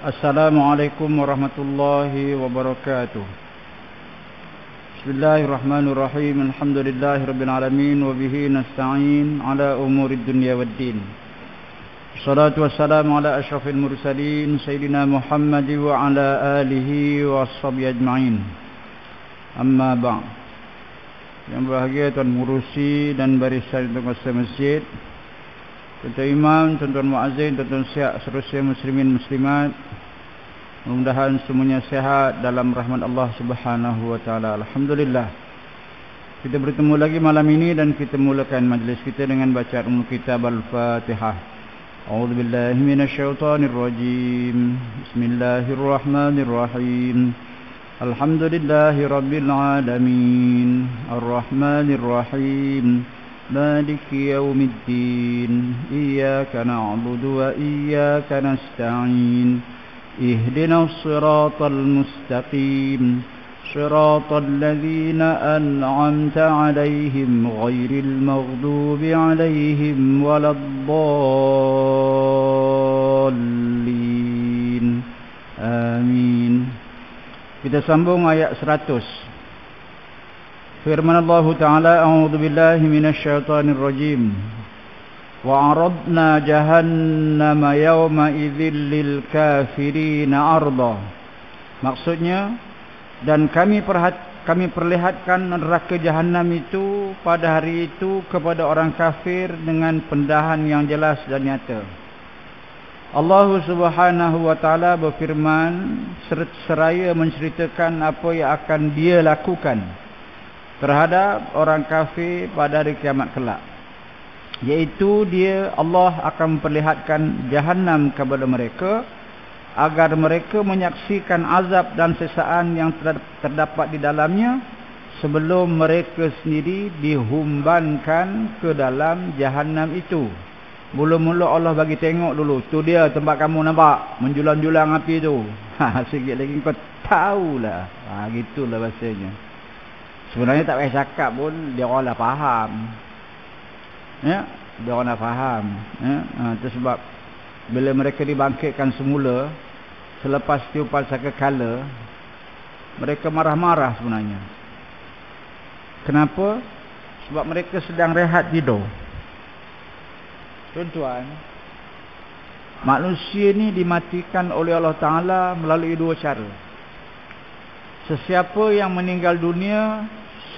Assalamualaikum warahmatullahi wabarakatuh. Bismillahirrahmanirrahim. Alhamdulillahirabbil alamin wa bihi nasta'in ala umurid dunya waddin. Wassalatu wassalamu ala asyrafil mursalin sayyidina Muhammad wa ala alihi wa washabihi ajma'in. Amma ba'd. Yang berbahagia Tuan Murusi dan barisan penguasa masjid, Tuan Imam, Tuan Muazzin, Tuan Siap, seterusnya muslimin muslimat, mudah-mudahan semuanya sehat dalam rahmat Allah Subhanahu wa taala. Alhamdulillah. Kita bertemu lagi malam ini dan kita mulakan majlis kita dengan bacaan Ummul Kitab Al-Fatihah. A'udzubillahi minasyaitonirrajim. Bismillahirrahmanirrahim. Alhamdulillahi rabbil alamin. Arrahmanirrahim. Maliki yaumiddin. Iyyaka na'budu wa iyyaka nasta'in. Ihdinas siratal mustaqim. Siratal ladzina an'amta 'alaihim ghairil maghdubi 'alaihim waladdallin. Amin. Kita sambung ayat 100. Firman Allah Ta'ala, a'udzu billahi minasyaitonir rajim. Wa 'aradna jahannama yawma idzil lil kafirina 'arda. Maksudnya, dan kami perlihatkan neraka jahanam itu pada hari itu kepada orang kafir dengan pendahan yang jelas dan nyata. Allah Subhanahu wa taala berfirman seraya menceritakan apa yang akan dia lakukan terhadap orang kafir pada hari kiamat kelak, iaitu Allah akan memperlihatkan jahanam kepada mereka agar mereka menyaksikan azab dan siksaan yang terdapat di dalamnya sebelum mereka sendiri dihumbankan ke dalam jahanam itu. Mula-mula Allah bagi tengok dulu, tu dia tempat kamu nampak menjulang-julang api tu. Sikit lagi kau tahulah. Gitulah bahasanya. Sebenarnya tak payah cakap pun dia orang dah faham. Ya, dia orang dah faham. Ya, itu sebab bila mereka dibangkitkan semula selepas tiupan sangkakala, mereka marah-marah sebenarnya. Kenapa? Sebab mereka sedang rehat tidur. Tuan-tuan, manusia ni dimatikan oleh Allah Ta'ala melalui dua cara. Sesiapa yang meninggal dunia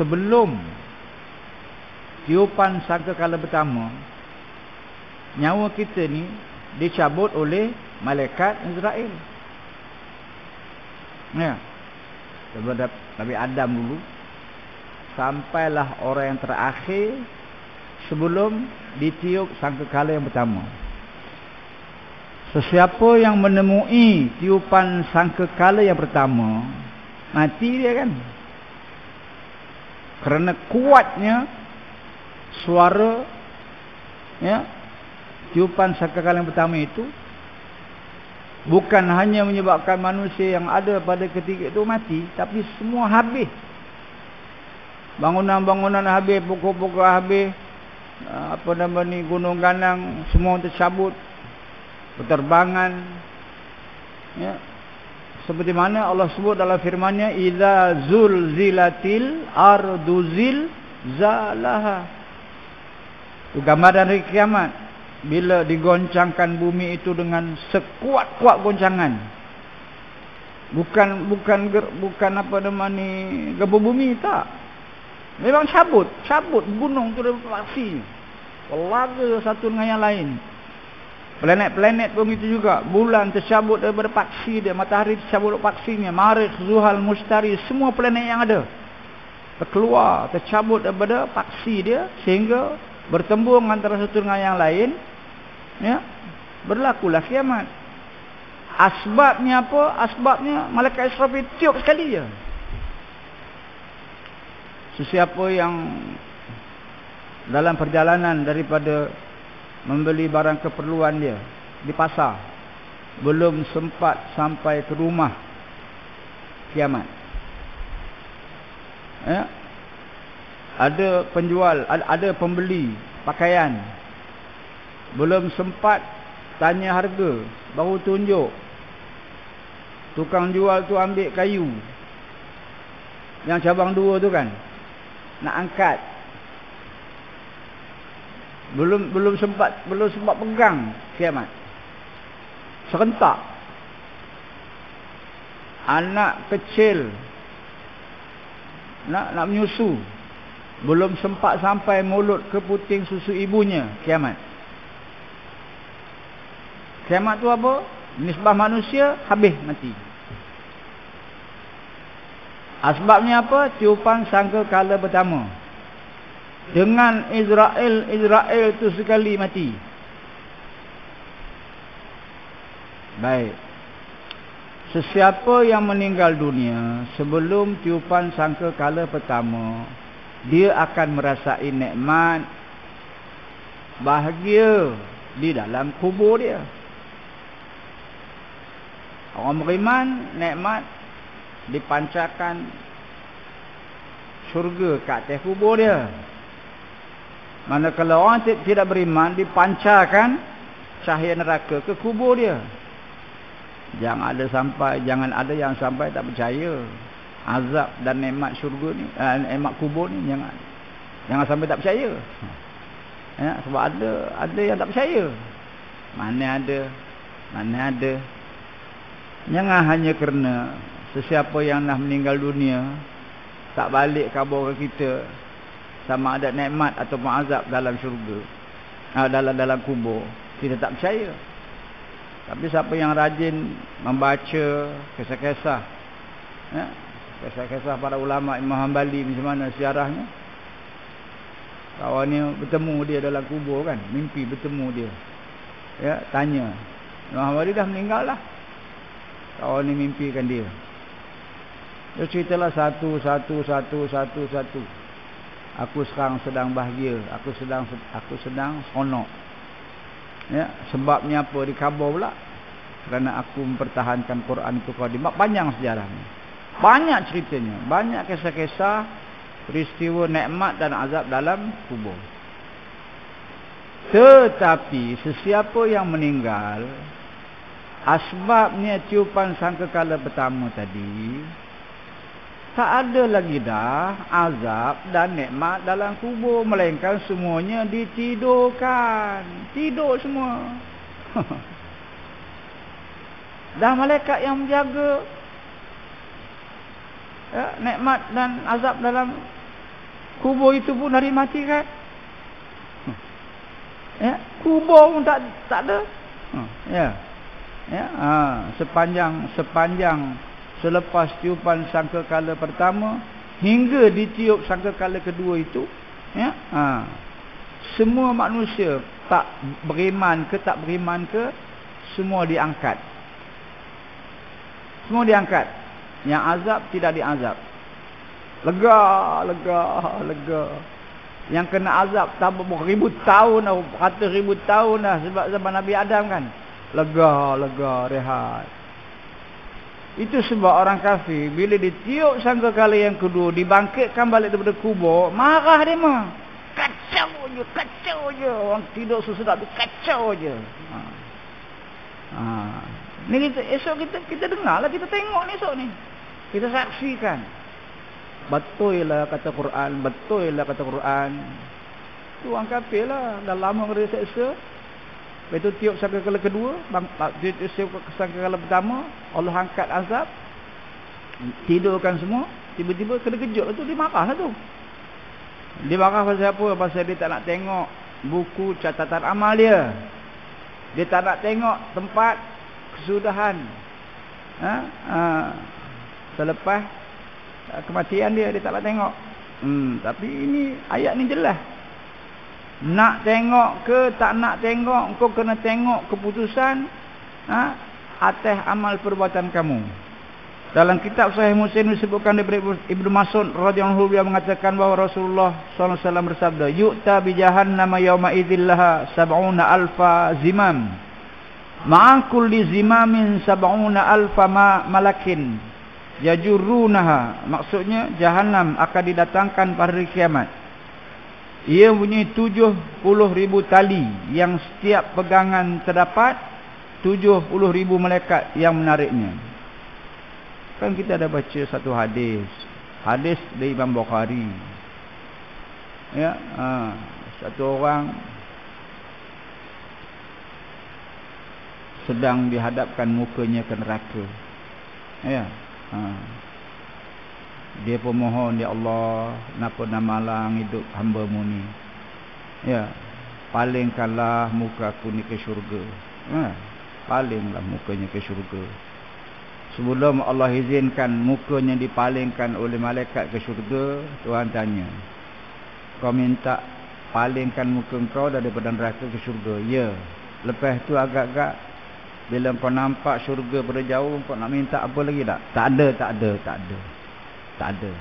sebelum tiupan sangkakala pertama, nyawa kita ni dicabut oleh malaikat Israel. Ya. Daripada Nabi Adam dulu sampailah orang yang terakhir sebelum ditiup sangkakala yang pertama. Sesiapa yang menemui tiupan sangkakala yang pertama, mati dia kan. Kerana kuatnya suara, ya, tiupan sangkakala yang pertama itu bukan hanya menyebabkan manusia yang ada pada ketika itu mati, tapi semua habis. Bangunan-bangunan habis, pokok-pokok habis, gunung ganang semua tercabut, penerbangan, ya. Seperti mana Allah sebut dalam firman-Nya, idza zulzilatil ardu zilzalaha. Itu gambaran hari kiamat. Bila digoncangkan bumi itu dengan sekuat-kuat goncangan. Bukan apa nama ni, gebur bumi, tak. Memang cabut gunung tu dari paksi. Pelaga satu dengan yang lain. Planet-planet pun itu juga. Bulan tercabut daripada paksi dia, matahari tercabut dari paksinya, Marikh, Zuhal, Mustari, semua planet yang ada terkeluar, tercabut daripada paksi dia sehingga bertembung antara satu dengan yang lain. Ya, berlakulah kiamat. Asbabnya apa? Asbabnya malaikat Israfil tiup sekali je. Sesiapa yang dalam perjalanan daripada membeli barang keperluan dia di pasar, belum sempat sampai ke rumah, kiamat. Ya, ada penjual, ada pembeli pakaian, belum sempat tanya harga, baru tunjuk Tukang jual tu ambil kayu yang cabang 2 tu kan, nak angkat. Belum sempat pegang, kiamat. Serentak. Anak kecil nak menyusu, belum sempat sampai mulut ke puting susu ibunya, kiamat. Kiamat tu apa? Nisbah manusia habis mati. Asbabnya apa? Tiupan sangkakala pertama. Dengan Israel tu sekali mati. Baik. Sesiapa yang meninggal dunia sebelum tiupan sangkakala pertama, dia akan merasai nikmat, bahagia di dalam kubur dia. Orang beriman, nikmat dipancarkan syurga kat atas kubur dia. Manakala orang tidak beriman, dipancarkan cahaya neraka ke kubur dia. Jangan ada yang sampai tak percaya azab dan nikmat syurga ni, nikmat kubur ni, jangan sampai tak percaya. Ya, sebab ada yang tak percaya. Mana ada. Jangan hanya kerana sesiapa yang nak meninggal dunia tak balik kabur ke kita, sama ada nikmat ataupun azab dalam syurga, dalam kubur, kita tak percaya. Tapi siapa yang rajin membaca kisah-kisah, ya, kisah-kisah para ulama Imam Hanbali macam mana sejarahnya. Kawan ni bertemu dia dalam kubur kan, mimpi bertemu dia. Ya, tanya. Imam Hanbali dah meninggal lah. Kawan ni mimpikan dia. Dia ceritalah satu. Aku sekarang sedang bahagia, aku sedang seronok. Ya, sebabnya apa? Dikabur pula. Kerana aku mempertahankan Quran itu qadim. Panjang sejarahnya. Banyak ceritanya, banyak kisah-kisah peristiwa nikmat dan azab dalam kubur. Tetapi sesiapa yang meninggal, asbabnya tiupan sangkakala pertama tadi, tak ada lagi dah azab dan nikmat dalam kubur, melainkan semuanya ditidurkan. Tidur semua. Dah malaikat yang menjaga, ya, nikmat dan azab dalam kubur itu pun hari mati kan. Ya, kubur pun tak ada. Ya. Ya, sepanjang selepas tiupan sangkakala pertama hingga ditiup sangkakala kedua itu, ya, semua manusia, tak beriman ke tak beriman ke, semua diangkat. Semua diangkat. Yang azab tidak diazab. Lega. Yang kena azab tak beribu tahun dah, ratus ribu tahun dah, sebab zaman Nabi Adam kan. Lega, rehat. Itu sebab orang kafir bila ditiup sangkakala yang kedua, dibangkitkan balik daripada kubur, marah dia mah. Kacau je. Orang tidur sesedap tu kacau je. Ni esok kita dengarlah, kita tengok ni esok ni. Kita saksikan. Betul lah kata Quran. Tu orang kafir lah. Dah lama kena seksa. Lepas tu tiup sangkakala kedua, tiup sangkakala pertama, Allah angkat azab, tidurkan semua. Tiba-tiba kena kejut tu, dia marah lah tu. Dia marah pasal apa? Pasal dia tak nak tengok buku catatan amal dia. Dia tak nak tengok tempat kesudahan selepas kematian dia tak nak tengok. Tapi ini ayat ni jelas. Nak tengok ke tak nak tengok, kau kena tengok keputusan atas amal perbuatan kamu. Dalam kitab Sahih Muslim disebutkan daripada Ibnu Mas'ud radhiyallahu anhu, yang mengatakan bahawa Rasulullah sallallahu alaihi wasallam bersabda, "Yu'ta bi jahannam yauma idzil laha 70,000 zimam. Ma'a kulli zimamin 70,000 malakin yajurrunaha." Maksudnya jahannam akan didatangkan pada hari kiamat. Ia punya 70,000 tali, yang setiap pegangan terdapat 70,000 malaikat yang menariknya. Kan kita ada baca satu hadis dari Imam Bukhari. Ya, satu orang sedang dihadapkan mukanya ke neraka. Ya. Dia pun mohon, ya Allah, napa namalang hidup hamba-Mu ni. Ya, palingkanlah muka aku ni ke syurga. Palinglah mukanya ke syurga. Sebelum Allah izinkan mukanya dipalingkan oleh malaikat ke syurga, Tuhan tanya, kau minta palingkan muka kau daripada neraka ke syurga? Ya. Lepas tu agak-agak bila kau nampak syurga pada jauh, kau nak minta apa lagi tak? Tak ada.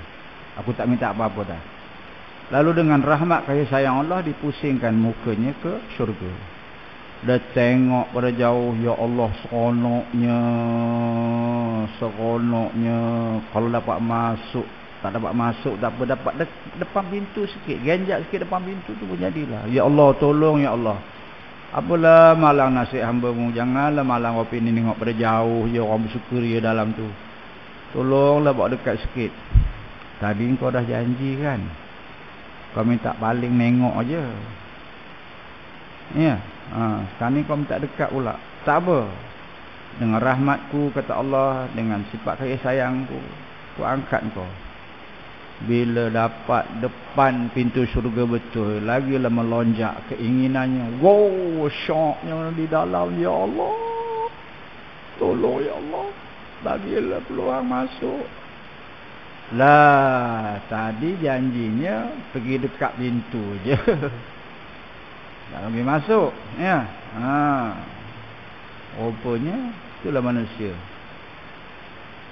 Aku tak minta apa-apa dah. Lalu dengan rahmat kasih sayang Allah, dipusingkan mukanya ke syurga. Dia tengok pada jauh, ya Allah, seronoknya. Kalau dapat masuk, tak dapat masuk, tak apa, dapat depan pintu sikit, ganjak sikit depan pintu tu pun jadilah. Ya Allah, tolong ya Allah. Apalah malang nasib hamba-Mu, janganlah malang wapi ni tengok pada jauh je orang bersyukur ya dalam tu. Tolonglah bawa dekat sikit. Tadi kau dah janji kan, kau minta paling nengok aja. Ya, sekarang ni kau minta dekat pula. Tak apa. Dengan rahmatku, kata Allah, dengan sifat kasih sayangku, aku angkat kau. Bila dapat depan pintu syurga betul, lagilah melonjak keinginannya. Wow, syoknya di dalam. Ya Allah, tolong ya Allah, bagilah peluang masuk. Lah, tadi janjinya pergi dekat pintu je. Tak pergi masuk. Ya. Rupanya itulah manusia.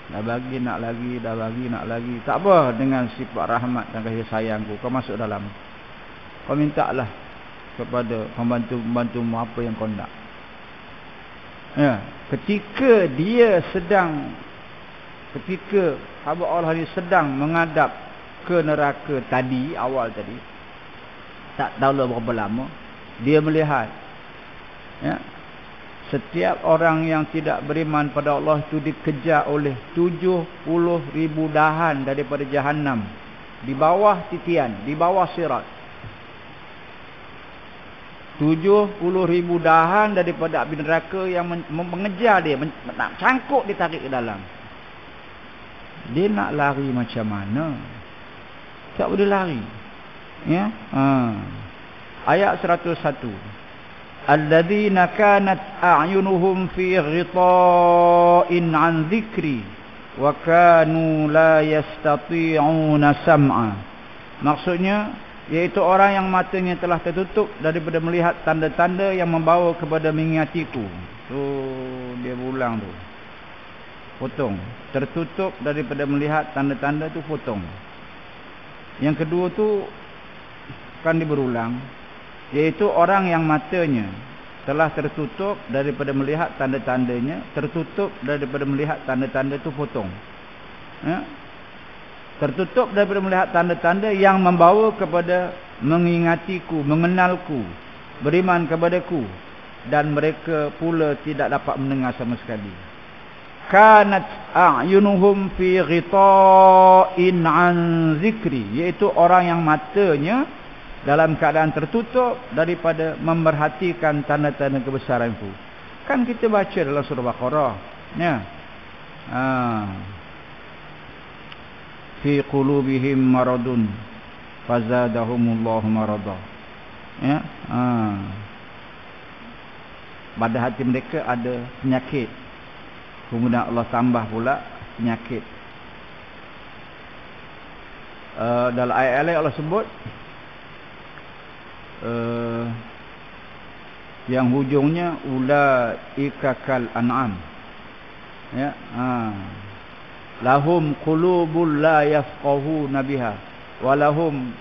Dah bagi nak lagi. Tak apa, dengan sifat rahmat dan kasih sayangku, kau masuk dalam. Kau mintalah kepada pembantu-pembantumu apa yang kau nak. Ya, ketika hamba Allah ni sedang menghadap ke neraka tadi, awal tadi, tak tahu berapa lama, dia melihat, ya, setiap orang yang tidak beriman pada Allah itu dikejar oleh 70,000 dahan daripada Jahannam, di bawah titian, di bawah sirat. 70,000 dahan daripada api neraka yang mengejar dia, nak cangkuk, ditarik ke dalam. Dia nak lari macam mana? Tak boleh lari. Ya. Ayat 101. Alladzina kanat a'yunuhum fi ghita'in 'an dzikri wa kanu la yastati'una sam'a. Maksudnya iaitu orang yang matanya telah tertutup daripada melihat tanda-tanda yang membawa kepada mengingatiku. Tu dia ulang tu. Potong. Tertutup daripada melihat tanda-tanda tu potong. Yang kedua tu kan berulang, iaitu orang yang matanya telah tertutup daripada melihat tanda-tandanya, tertutup daripada melihat tanda-tanda itu potong. Ya? Tertutup daripada melihat tanda-tanda yang membawa kepada mengingatiku, mengenalku, beriman kepadaku, dan mereka pula tidak dapat mendengar sama sekali. Kanat a'yunuhum fi ghita'in 'an zikri, iaitu orang yang matanya dalam keadaan tertutup daripada memerhatikan tanda-tanda kebesaranku. Kan kita baca dalam surah Baqarah, ya. Fi qulubihim maradun fazadahumullahu marada. Ya. Pada hati mereka ada penyakit. Kemudian Allah tambah pula penyakit. Dalam ayat-ayat Allah sebut yang hujungnya ulaika kal an'am. Ya, lahum qulubul la yafqahuna biha wa lahum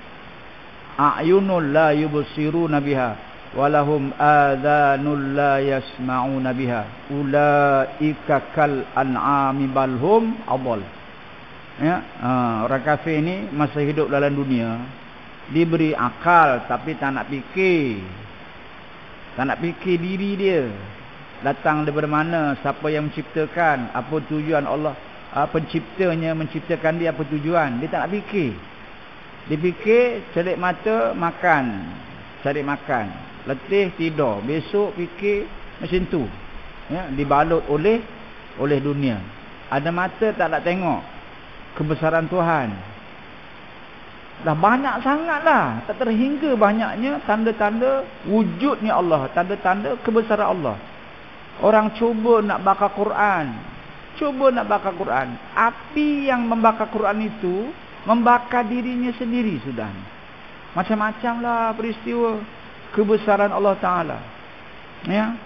a'yunul la yubsiruna biha wa lahum adhanul la yasma'una biha ulaika kal an'ami bal hum adall. Ya, orang kafir ni masa hidup dalam dunia diberi akal tapi tak nak fikir. Tak nak fikir diri dia datang daripada mana, siapa yang menciptakan, apa tujuan Allah. penciptanya menciptakan dia apa tujuan. Dia tak nak fikir. Dia fikir celik mata makan, cari makan, letih tidur, besok fikir macam tu. Ya, dibalut oleh dunia. Ada mata tak nak tengok kebesaran Tuhan. Dah banyak sangatlah, tak terhingga banyaknya tanda-tanda wujudnya Allah, tanda-tanda kebesaran Allah. Orang cuba nak baca Quran, api yang membakar Quran itu membakar dirinya sendiri sudah. Macam-macamlah peristiwa kebesaran Allah Taala. Ya.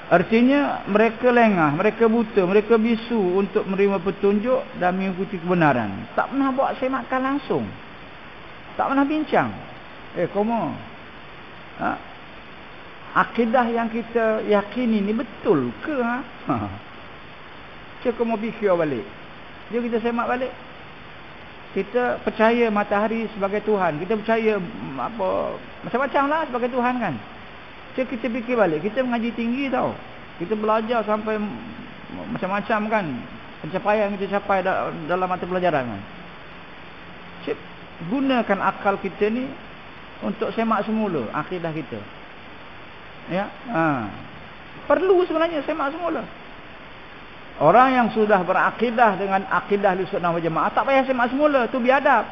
Artinya mereka lengah, mereka buta, mereka bisu untuk menerima petunjuk dan mengikuti kebenaran. Tak pernah buat semakan langsung. Tak pernah bincang. Komo. Akidah yang kita yakini ni betul ke? Cik komo fikir balik. Jom kita semak balik. Kita percaya matahari sebagai Tuhan. Kita percaya apa macam-macam lah sebagai Tuhan kan. Cik kita fikir balik. Kita mengaji tinggi tau. Kita belajar sampai macam-macam kan. Pencapaian kita capai dalam mata pelajaran kan. Cik gunakan akal kita ni untuk semak semula akidah kita. Ya. Perlu sebenarnya semak semula. Orang yang sudah berakidah dengan akidah Ahlussunnah wal Jamaah tak payah semak semula, tu biadab.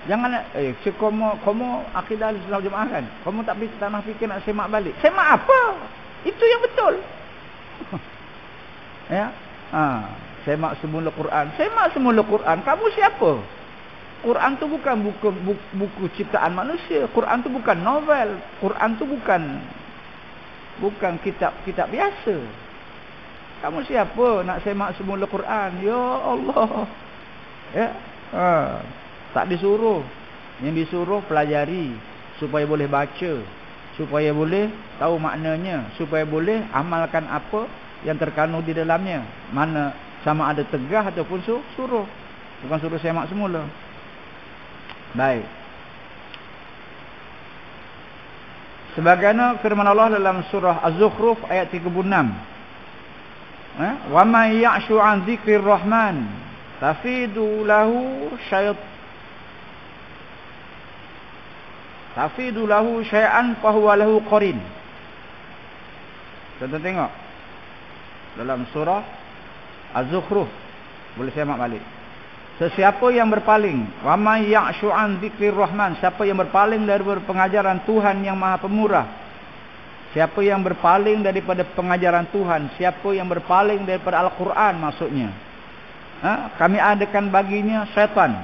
Jangan komo akidah Ahlussunnah wal Jamaah kan. Kamu tak nak fikir nak semak balik. Semak apa? Itu yang betul. Ya. Semak semula Quran. Semak semula Quran. Kamu siapa? Quran tu bukan buku ciptaan manusia. Quran tu bukan novel. Quran tu bukan kitab biasa. Kamu siapa nak semak semula Quran? Ya Allah. Ya. Tak disuruh. Yang disuruh pelajari supaya boleh baca, supaya boleh tahu maknanya, supaya boleh amalkan apa yang terkandung di dalamnya. Mana sama ada tegah ataupun suruh. Bukan suruh semak semula. Baik. Sebagaimana firman Allah dalam surah Az-Zukhruf ayat 36. Wa may ya'shu 'an dzikrir rahman tafidu lahu syai'an fa huwa lahu qarin. Kita tengok dalam surah Az-Zukhruf. Boleh semak balik. Sesiapa yang berpaling, wa may ya'shu 'an dzikrir rahman, siapa yang berpaling dari pengajaran Tuhan yang Maha Pemurah. Siapa yang berpaling daripada pengajaran Tuhan, siapa yang berpaling daripada Al-Quran maksudnya. Kami adakan baginya syaitan.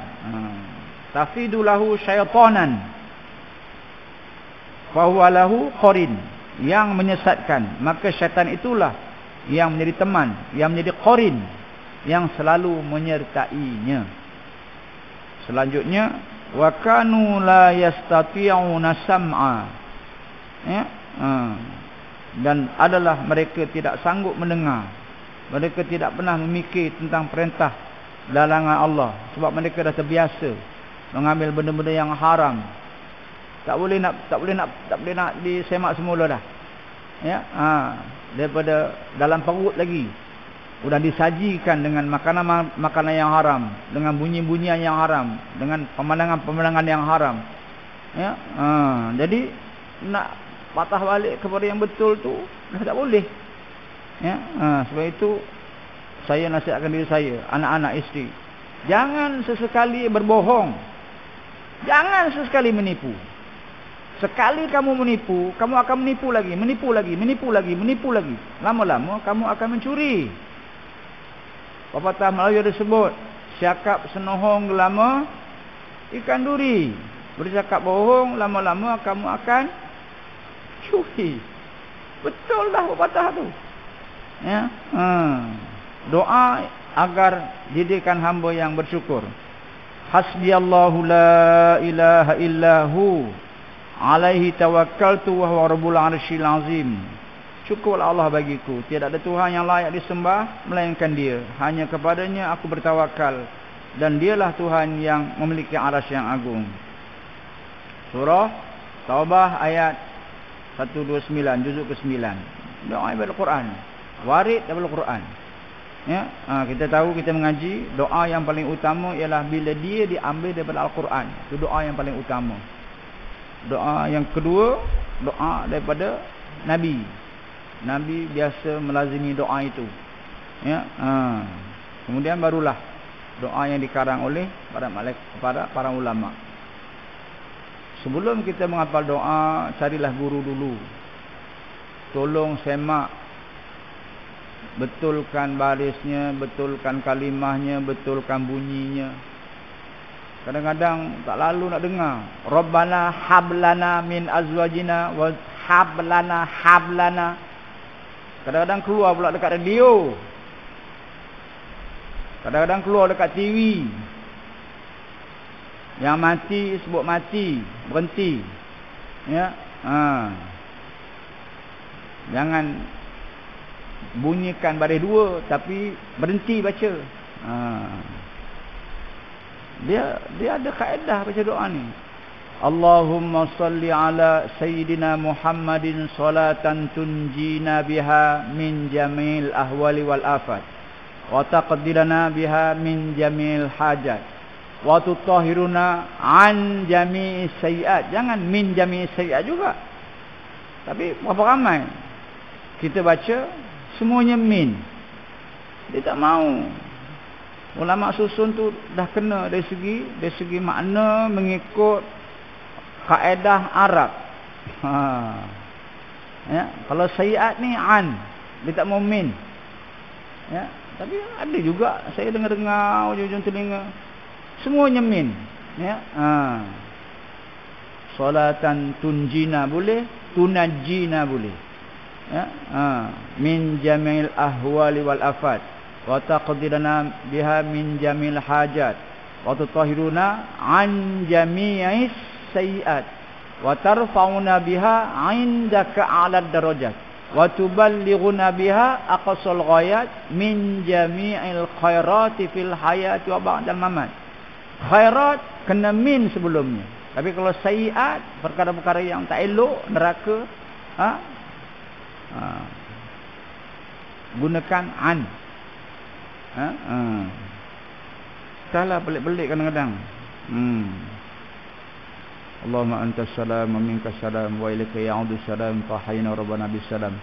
Tafidu lahu syaitanan. Fa huwa lahu qarin, yang menyesatkan. Maka syaitan itulah yang menjadi teman, yang menjadi qarin, yang selalu menyertainya. Selanjutnya, wa kanu la yastati'una sam'a. Ya. Dan adalah mereka tidak sanggup mendengar. Mereka tidak pernah memikir tentang perintah larangan Allah, sebab mereka dah terbiasa mengambil benda-benda yang haram. Tak boleh nak disemak semula dah. Ya, daripada dalam perut lagi sudah disajikan dengan makanan yang haram, dengan bunyi-bunyian yang haram, dengan pemandangan-pemandangan yang haram. Ya, jadi nak patah balik kepada yang betul tu dah tak boleh. Ya, sebab itu saya nasihatkan diri saya, anak-anak, isteri, jangan sesekali berbohong. Jangan sesekali menipu. Sekali kamu menipu, kamu akan menipu lagi. Lama-lama kamu akan mencuri. Pepatah Melayu ada sebut, cakap senohong lama ikan duri. Bercakap bohong, lama-lama kamu akan curi. Betul dah pepatah tu. Ya. Doa agar jadikan hamba yang bersyukur. Hasbiyallahu la ilaha illahu alaihi tawakkaltu wa huwa rabbul arsyil azim. Cukuplah Allah bagiku, tiada ada Tuhan yang layak disembah melainkan Dia. Hanya kepadanya aku bertawakal, dan Dialah Tuhan yang memiliki arasy yang agung. Surah Taubah ayat 129, juzuk ke-9. Doa Al-Quran. Warid daripada Quran. Ya, kita tahu, kita mengaji, doa yang paling utama ialah bila dia diambil daripada Al-Quran. Itu doa yang paling utama. Doa yang kedua, doa daripada Nabi. Nabi biasa melazimi doa itu. Ya, kemudian barulah doa yang dikarang oleh para ulama. Sebelum kita menghafal doa, carilah guru dulu. Tolong semak, betulkan barisnya, betulkan kalimahnya, betulkan bunyinya. Kadang-kadang tak lalu nak dengar. Rabbana hablana min azwajina wa hablana. Kadang-kadang keluar pula dekat radio. Kadang-kadang keluar dekat TV. Yang mati sebut mati, berhenti. Ya, jangan bunyikan baris dua tapi berhenti baca. Dia ada kaedah baca doa ni. Allahumma salli ala sayyidina Muhammadin salatan tunjina biha min jamil ahwali wal afat wa taqdirana biha min jamil hajat wa tutahhiruna an jami'is sayyi'at. Jangan min jami'is sayyi'at juga. Tapi berapa ramai kita baca semuanya min. Dia tak mau. Ulama susun tu dah kena dari segi makna mengikut kaedah Arab. Ya, kalau sayyi'at ni an, dia tak mau min. Ya, tapi ada juga saya dengar ujung-ujung telinga semuanya min. Ya, salatan tunjina boleh, tunajjina boleh. Ya, min jamil ahwali wal afat wa taqdirana biha min jamil hajat wa tutahhiruna an jami'is sayyi'at wa tarfa'una biha 'indaka 'ala darajat wa tuballighuna biha aqsal ghayat min jami'il khairati fil hayati wa ba'dal mamat. Khairat kena min sebelumnya. Tapi kalau sayyi'at, perkara-perkara yang tak elok, neraka, gunakan an. Salah pelik-pelik kadang-kadang. Allahumma antas salam wa minkas salam wa ilaika ya'udu salam fa hayyina rabbana bis salam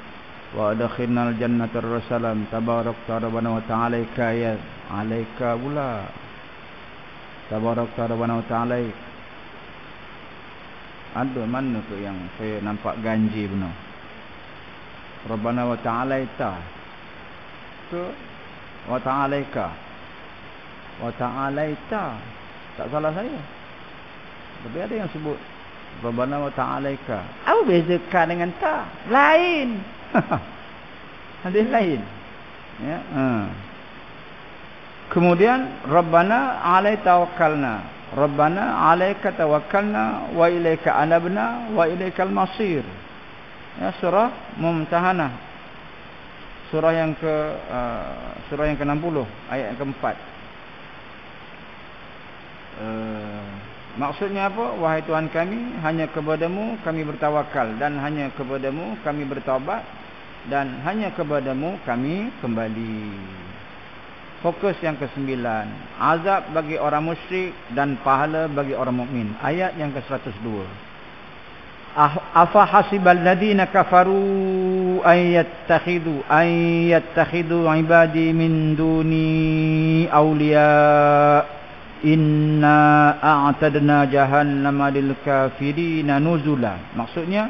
wa adkhilnal jannata ar-salam tabarakta rabbana wa ta'ala ya alaika pula. Tabarakta rabbana wa ta'ala. Ada mana tu yang saya nampak ganji benar? Rabbana wa ta'alaita. Tu wa ta'alaika. Wa ta'alaita. Tak salah saya. Tapi ada yang sebut Rabbana wa ta'alaika. Apa beza ka dengan ta? Lain. Ada lain. Ya, Kemudian Rabbana 'alaika tawakkalna. Rabbana 'alaika tawakkalna wa ilaika anabna wa ilaikal masir. Ya, surah Mumtahanah. Surah yang ke-60 ayat yang keempat. Maksudnya apa? Wahai Tuhan kami, hanya kepadamu kami bertawakal dan hanya kepadamu kami bertaubat dan hanya kepadamu kami kembali. Fokus yang ke-9, azab bagi orang musyrik dan pahala bagi orang mukmin. Ayat yang ke-102. Afa hasibal ladina kafaru ayattakhidhu ibadi min duni awliya inna a'tadna jahannama lil kafirina nuzula. Maksudnya,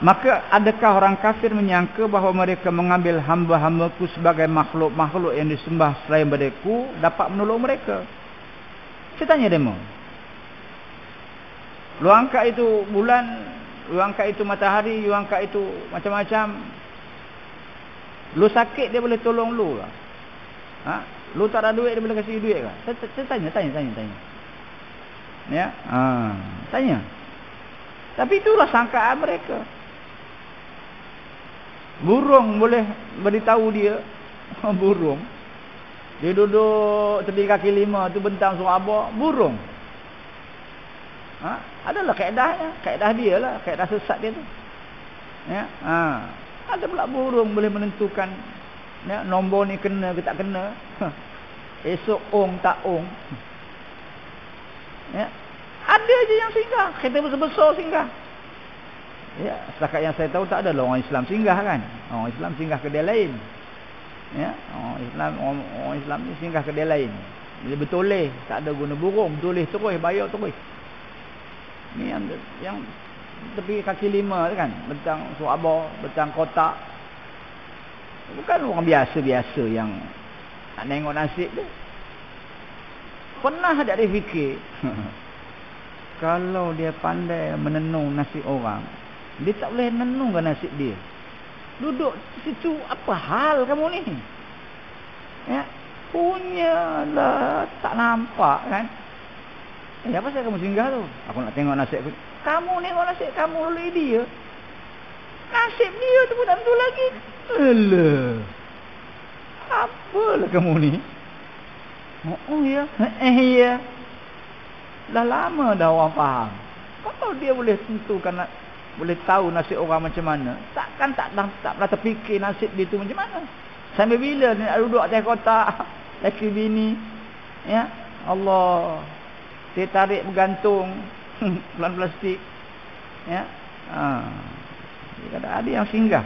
maka adakah orang kafir menyangka bahawa mereka mengambil hamba-hambaku sebagai makhluk-makhluk yang disembah selain dariku dapat menolong mereka? Saya tanya demo. Lu angkat itu bulan, lu angkat itu matahari, lu angkat itu macam-macam. Lu sakit dia boleh tolong lu lah. Lu tak ada duit dia boleh kasih duit kan? Saya tanya. Ya, tanya. Tapi itulah sangkaan mereka. Burung boleh beritahu dia. Burung. Dia duduk tepi kaki 5 tu bentang suruh abah, burung. Adalah kaedahnya, kaedah dia lah, kaedah sesat dia tu. Ya, Ada pula burung boleh menentukan ya, nombor ni kena ke tak kena. Esok ong tak ong. Ya. Ada je yang singgah, kereta besar-besar singgah. Ya, setakat yang saya tahu tak ada lah orang Islam singgah kan. Orang Islam singgah ke dia lain. Ya, orang Islam ni singgah ke dia lain. Dia betuleh, tak ada guna burung, betuleh terus bayar terus. Ni yang tepi kaki lima tu kan, bentang Surabaya, bentang kotak. Bukan orang biasa-biasa yang nak tengok nasib tu. Pernah ada dia fikir kalau dia pandai menenung nasib orang, dia tak boleh menenungkan nasib dia. Duduk situ apa hal kamu ni? Ya, punyalah tak nampak kan? Apa saya kamu singgah tu? Aku nak tengok nasib aku. Kamu tengok nasib kamu oleh dia. Nasib dia tu pun tak tentu lagi. Alah. Apalah kamu ni? Oh ya. Ya. Dah lama dah orang faham. Kalau dia boleh tentukan, boleh tahu nasib orang macam mana, takkan tak pernah terfikir nasib dia tu macam mana. Sampai bila dia nak duduk atas kotak, laki bini, ya Allah, dia tarik bergantung, pelan plastik, ya. Ada yang singgah.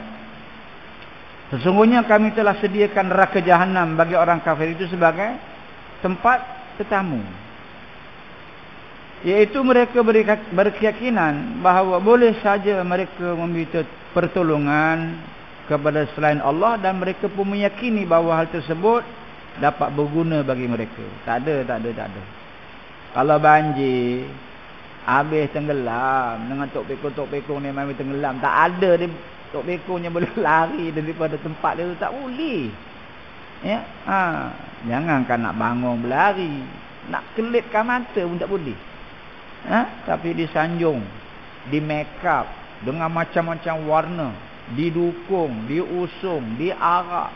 Sesungguhnya kami telah sediakan neraka jahanam bagi orang kafir itu sebagai tempat tetamu. Iaitu mereka berkeyakinan bahawa boleh saja mereka meminta pertolongan kepada selain Allah, dan mereka pun meyakini bahawa hal tersebut dapat berguna bagi mereka. Tak ada. Kalau banjir, habis tenggelam dengan tok pekong ni mami tenggelam, tak ada dia tok pekongnya boleh lari daripada tempat dia tu, tak boleh. Ya, jangankan nak bangun berlari, nak kelipkan mata pun tak boleh. Tapi disanjung, di make up dengan macam-macam warna, didukung, diusung, diarak.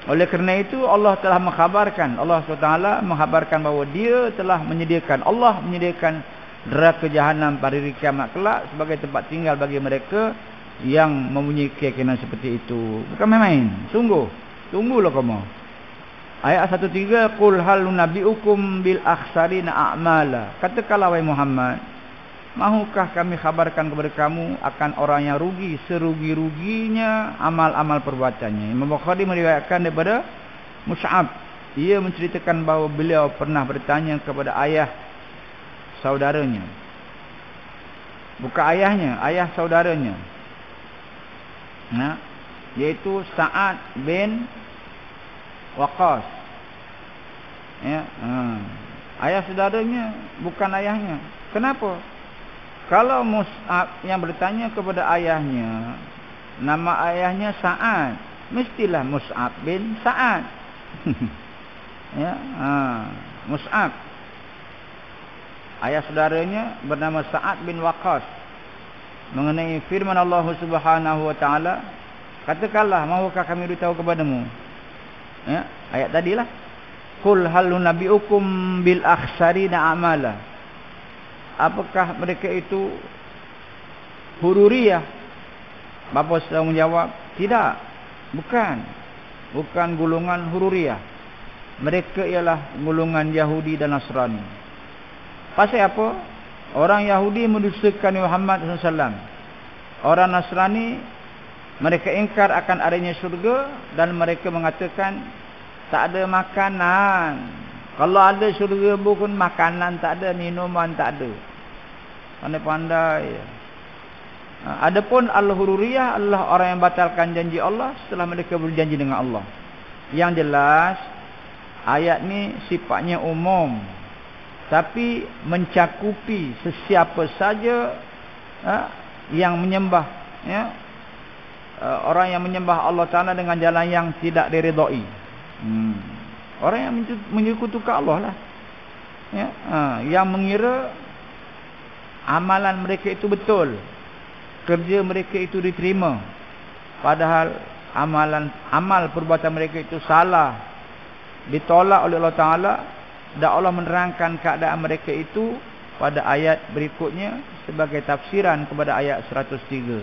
Oleh kerana itu Allah telah mengkhabarkan, Allah SWT mengkhabarkan bahawa dia telah menyediakan, Allah menyediakan neraka jahanam pada hari kiamat kelak sebagai tempat tinggal bagi mereka yang mempunyai keyakinan seperti itu. Bukan main-main, sungguh. Tunggulah kamu. Ayat 13, qul hal nunabbiukum bil akhsarina a'mala. Katakanlah wahai Muhammad, mahukah kami khabarkan kepada kamu akan orang yang rugi serugi-ruginya amal-amal perbuatannya. Imam Bukhari meriwayatkan daripada Mus'ab, ia menceritakan bahawa beliau pernah bertanya kepada ayah saudaranya. Bukan ayahnya, ayah saudaranya. Iaitu Sa'ad bin Waqqas. Ya, ayah saudaranya, bukan ayahnya. Kenapa? Kalau Mus'ab yang bertanya kepada ayahnya, nama ayahnya Sa'ad, mestilah Mus'ab bin Sa'ad. Ya, Mus'ab. Ayah saudaranya bernama Sa'ad bin Waqqas. Mengenai firman Allah Subhanahu wa taala, katakanlah, mahukah kami beritahu kepadamu? Ya, ayat tadilah. Qul hal nunabbiukum bil akhsarina a'mala. Apakah mereka itu hururiyah? Bapa sedang menjawab, tidak. Bukan golongan hururiyah. Mereka ialah golongan Yahudi dan Nasrani. Pasal apa? Orang Yahudi mendustakan Muhammad SAW. Orang Nasrani, mereka ingkar akan adanya syurga, dan mereka mengatakan tak ada makanan. Kalau ada syurga pun makanan tak ada, minuman tak ada. Pandai-pandai. Adapun al-hururiyah adalah orang yang batalkan janji Allah setelah mereka berjanji dengan Allah. Yang jelas ayat ni sifatnya umum, tapi mencakupi sesiapa saja yang menyembah, ya, orang yang menyembah Allah Ta'ala dengan jalan yang tidak diridai. Orang yang menyekutukan Allah lah, ya, yang mengira amalan mereka itu betul, kerja mereka itu diterima, padahal amal perbuatan mereka itu salah, ditolak oleh Allah Ta'ala. Dan Allah menerangkan keadaan mereka itu, pada ayat berikutnya sebagai tafsiran kepada ayat 103.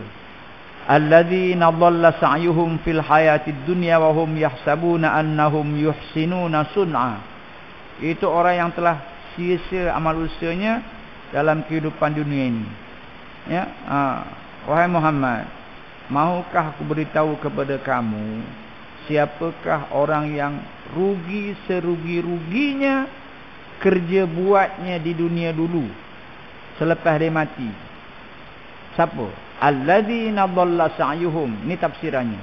Alladzina dhalla sa'yuhum fil hayatid dunya wa hum yahsabuna annahum yuhsinuna sun'a. Itu orang yang telah sia-sia amal usahanya dalam kehidupan dunia ini. Ya, wahai Muhammad, maukah aku beritahu kepada kamu siapakah orang yang rugi serugi-ruginya kerja buatnya di dunia dulu selepas dia mati? Siapa? Alladzina dhalla sa'yuhum. Ini tafsirannya.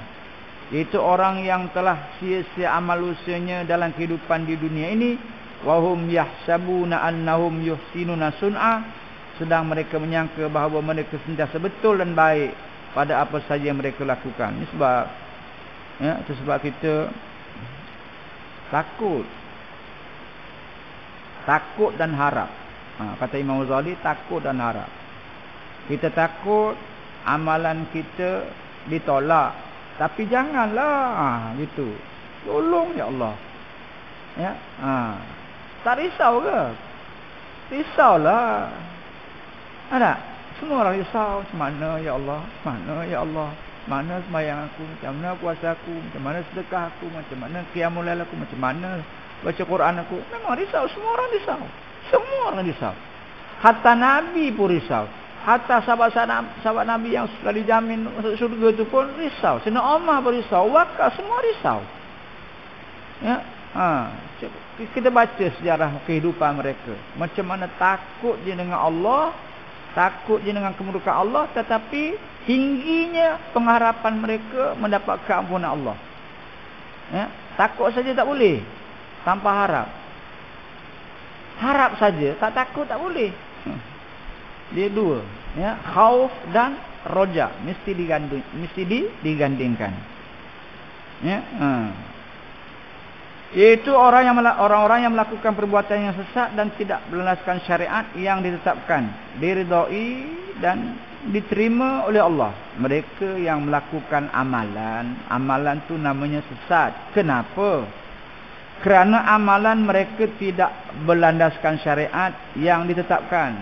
Itu orang yang telah sia-sia amal usahanya dalam kehidupan di dunia ini. Wahum yahsabuna annahum yuhsinuna sun'a. Sedang mereka menyangka bahawa mereka sentiasa betul dan baik pada apa saja yang mereka lakukan. Ini sebab, ya, itu sebab kita takut dan harap. Kata Imam Ghazali, takut dan harap. Kita takut amalan kita ditolak, tapi janganlah gitu. Tolong ya Allah. Ya, tak risau ke? Risaulah. Ada? Semua orang risau. Macam mana ya Allah? Mana ya Allah? Mana sembahyang aku? Macam mana puasa aku? Macam mana sedekah aku? Macam mana qiyamul lail aku? Macam mana baca Quran aku? Memang risau. Semua orang risau. Semua orang risau. Hatta Nabi pun risau. Hatta sahabat Nabi yang sudah dijamin masuk surga itu pun risau. Sayyidina Umar pun risau. Wakil semua risau. Ya, kita baca sejarah kehidupan mereka. Macam mana takut je dengan Allah, takut je dengan kemurkaan Allah, tetapi tingginya pengharapan mereka mendapat keampunan Allah. Ya, takut saja tak boleh tanpa harap. Harap saja, tak takut tak boleh. Dia dua, ya, khauf dan roja mesti digandingkan. Ya, Iaitu orang-orang yang melakukan perbuatan yang sesat dan tidak berlandaskan syariat yang ditetapkan, diridai dan diterima oleh Allah. Mereka yang melakukan amalan tu namanya sesat. Kenapa? Kerana amalan mereka tidak berlandaskan syariat yang ditetapkan.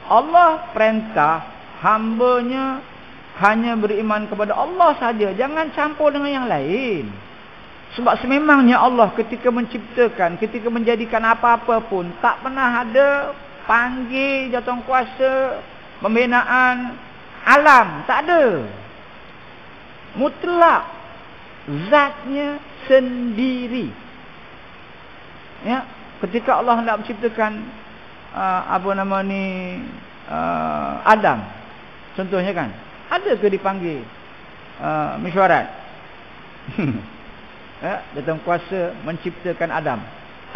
Allah perintah hamba-Nya hanya beriman kepada Allah saja, jangan campur dengan yang lain. Sebab sememangnya Allah ketika menciptakan, ketika menjadikan apa-apa pun, tak pernah ada panggil jawatankuasa pembinaan alam, tak ada. Mutlak zatnya sendiri. Ya, ketika Allah hendak menciptakan Adam, contohnya kan, ada ke dipanggil mesyuarat? Ya, datang kuasa menciptakan Adam.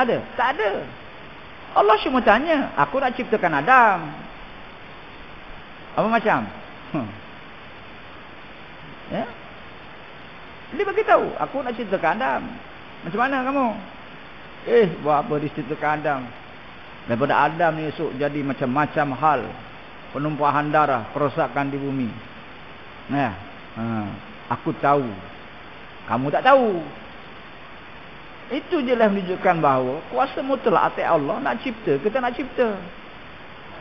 Ada? Tak ada. Allah cuma tanya, aku nak ciptakan Adam. Apa macam? Ya. Dia bagi tahu, aku nak ciptakan Adam. Macam mana kamu? Buat apa diciptakan Adam? Daripada Adam ni esok jadi macam-macam hal. Penumpahan darah, kerosakan di bumi. Nah, aku tahu. Kamu tak tahu. Itu jelas menunjukkan bahawa kuasa mutlak atas Allah nak cipta, kita nak cipta.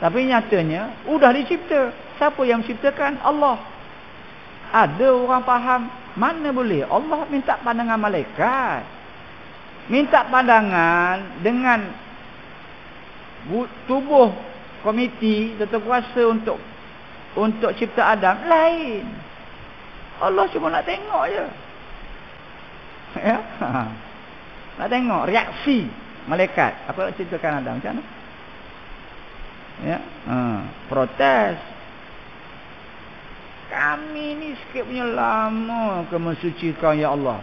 Tapi nyatanya sudah dicipta. Siapa yang menciptakan? Allah. Ada orang faham, mana boleh Allah minta pandangan malaikat. Minta pandangan dengan tubuh komiti atau kuasa untuk cipta Adam lain. Allah cuma nak tengok je. Ya. Nak tengok reaksi malaikat. Aku nak ciptakan Adam macam mana? Ya, protes. Kami ni sikit punya lama ke mensucikan ya Allah.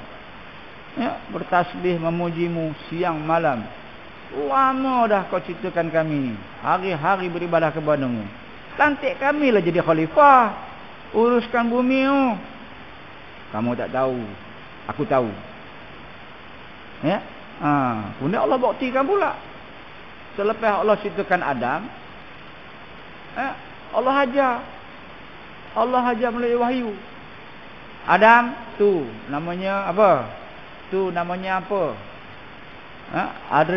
Ya, bertasbih memujimu siang malam. Lama dah kau ciptakan kami ni. Hari-hari beribadah kepadamu. Lantik kami lah jadi khalifah. Uruskan bumi tu. Kamu tak tahu. Aku tahu. Ya. Kemudian Allah buktikan pula. Selepas Allah ciptakan Adam, Allah hajar melalui wahyu. Adam tu namanya apa? Tu namanya apa? Ada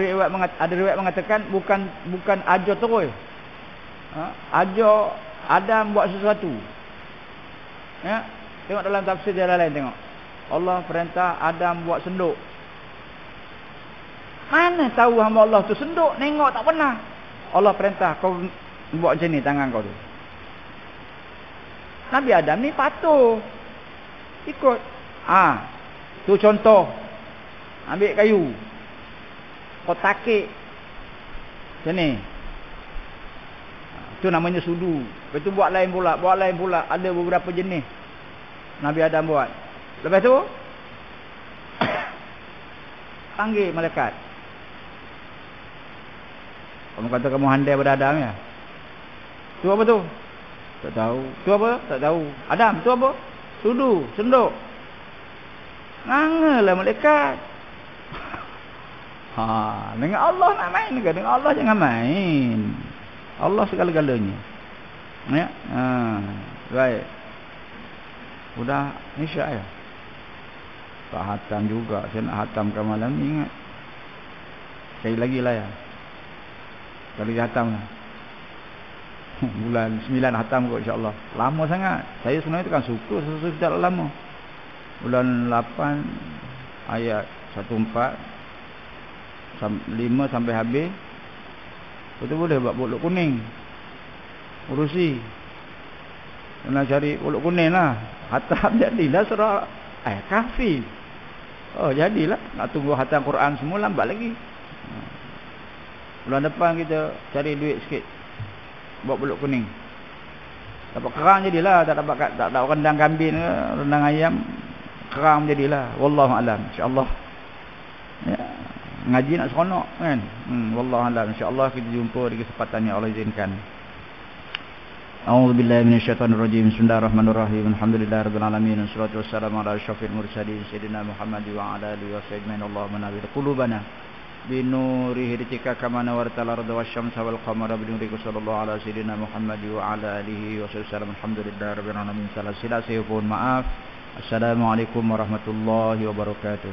riwayat mengatakan bukan ajar terus. Ajak Adam buat sesuatu. Ya, tengok dalam tafsir dia lain tengok. Allah perintah Adam buat senduk. Mana tahu hamba Allah tu senduk, nengok tak pernah. Allah perintah kau buat macam ni tangan kau tu. Nabi Adam ni patuh. Ikut. Tu contoh. Ambil kayu. Kau takik. Macam ni. Itu namanya sudu. Lepas tu buat lain pula. Ada beberapa jenis Nabi Adam buat. Lepas tu panggil malaikat. Kamu kata kamu handai pada Adam ya? Tu apa tu? Tak tahu. Tu apa? Tak tahu. Adam, tu apa? Sudu, senduk. Ngangalah malaikat. Dengan Allah nak main ke? Dengan Allah jangan main. Allah segala-galanya. Ya. Baik. Sudah isyak ya. Tak hatam juga. Saya nak hatamkan malam ni, ingat. Sekali lagi lah ya. Sekali lagi hatam lah. Bulan 9 hatam kot insyaAllah. Lama sangat. Saya sebenarnya tu kan suka sesuatu tidak lama. Bulan 8 ayat 14 5 sampai habis. Betul boleh buat buluk kuning. Urusi. Kena cari buluk kuning lah. Hatam jadilah surah Kahfi. Oh jadilah. Nak tunggu hatam Quran semua lambat lagi. Bulan depan kita cari duit sikit. Buat buluk kuning. Dapat kerang jadilah. Tak dapat rendang kambing ke, rendang ayam. Kerang jadilah. Wallahu alam. InsyaAllah. Ya. Ngaji nak seronok kan. Wallahu alam. InsyaAllah kita jumpa di kesempatan yang Allah izinkan. A'udzubillahi minasyaitonirrajim. Bismillahirrahmanirrahim. Alhamdulillahirabbil alamin. Wassalatu wassalamu ala asyrafil mursalin sayyidina Muhammad wa ala alihi wasahbihi. Allahumma nawwir qulubana binuri hidaytika kama nawartal arda wasyamsa wal qamara binuri sallallahu ala sayyidina Muhammad wa ala alihi wasallam. Alhamdulillahirabbil alamin. Salah silap saya mohon maaf. Assalamualaikum warahmatullahi wabarakatuh.